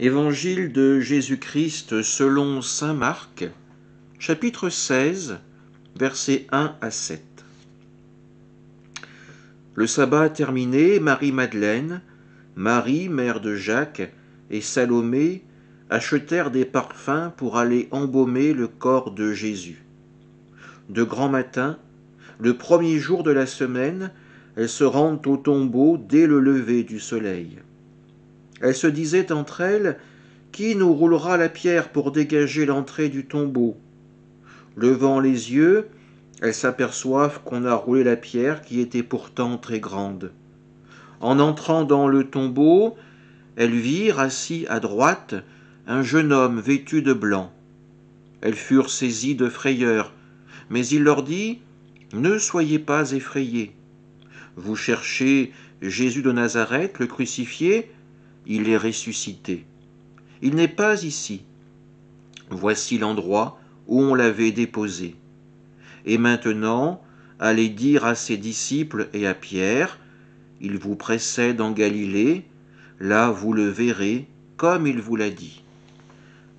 Évangile de Jésus-Christ selon saint Marc, chapitre 16, versets 1 à 7. Le sabbat terminé, Marie-Madeleine, Marie, mère de Jacques, et Salomé achetèrent des parfums pour aller embaumer le corps de Jésus. De grand matin, le premier jour de la semaine, elles se rendent au tombeau dès le lever du soleil. Elles se disaient entre elles: qui nous roulera la pierre pour dégager l'entrée du tombeau? Levant les yeux, elles s'aperçoivent qu'on a roulé la pierre qui était pourtant très grande. En entrant dans le tombeau, elles virent assis à droite un jeune homme vêtu de blanc. Elles furent saisies de frayeur, mais il leur dit: ne soyez pas effrayés. Vous cherchez Jésus de Nazareth, le crucifié? Il est ressuscité. Il n'est pas ici. Voici l'endroit où on l'avait déposé. Et maintenant, allez dire à ses disciples et à Pierre: il vous précède en Galilée, là vous le verrez, comme il vous l'a dit.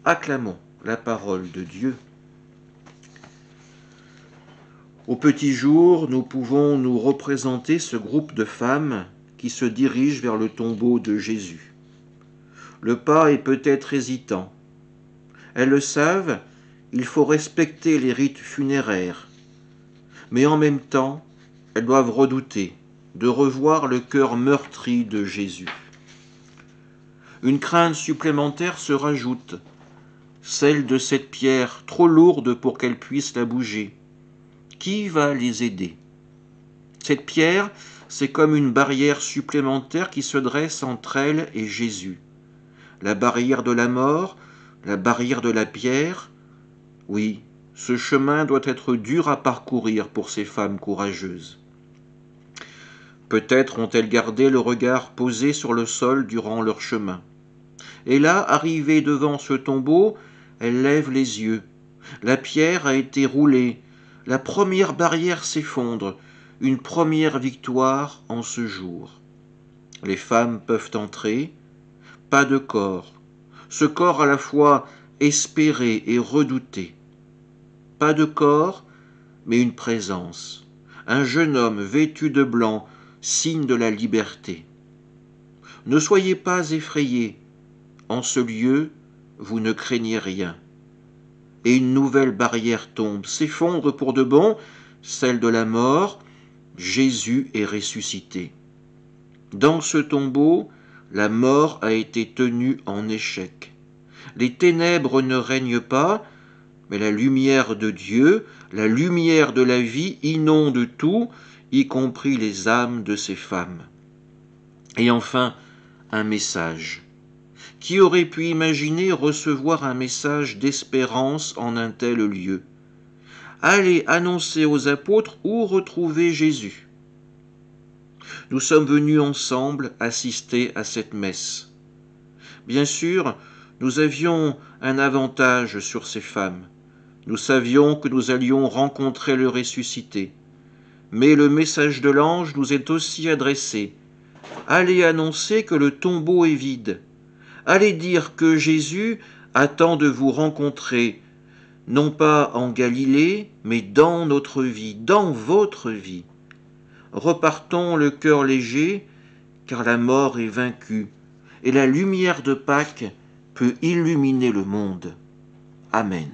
Acclamons la parole de Dieu. Au petit jour, nous pouvons nous représenter ce groupe de femmes qui se dirigent vers le tombeau de Jésus. Le pas est peut-être hésitant. Elles le savent, il faut respecter les rites funéraires. Mais en même temps, elles doivent redouter de revoir le cœur meurtri de Jésus. Une crainte supplémentaire se rajoute, celle de cette pierre trop lourde pour qu'elles puissent la bouger. Qui va les aider? Cette pierre, c'est comme une barrière supplémentaire qui se dresse entre elles et Jésus. La barrière de la mort, la barrière de la pierre. Oui, ce chemin doit être dur à parcourir pour ces femmes courageuses. Peut-être ont-elles gardé le regard posé sur le sol durant leur chemin. Et là, arrivées devant ce tombeau, elles lèvent les yeux. La pierre a été roulée. La première barrière s'effondre. Une première victoire en ce jour. Les femmes peuvent entrer. Pas de corps. Ce corps à la fois espéré et redouté. Pas de corps, mais une présence. Un jeune homme vêtu de blanc, signe de la liberté. Ne soyez pas effrayés. En ce lieu, vous ne craignez rien. Et une nouvelle barrière tombe, s'effondre pour de bon, celle de la mort. Jésus est ressuscité. Dans ce tombeau, la mort a été tenue en échec. Les ténèbres ne règnent pas, mais la lumière de Dieu, la lumière de la vie inonde tout, y compris les âmes de ces femmes. Et enfin, un message. Qui aurait pu imaginer recevoir un message d'espérance en un tel lieu? Allez annoncer aux apôtres où retrouver Jésus. Nous sommes venus ensemble assister à cette messe. Bien sûr, nous avions un avantage sur ces femmes. Nous savions que nous allions rencontrer le ressuscité. Mais le message de l'ange nous est aussi adressé. Allez annoncer que le tombeau est vide. Allez dire que Jésus attend de vous rencontrer, non pas en Galilée, mais dans notre vie, dans votre vie. Repartons le cœur léger, car la mort est vaincue, et la lumière de Pâques peut illuminer le monde. Amen.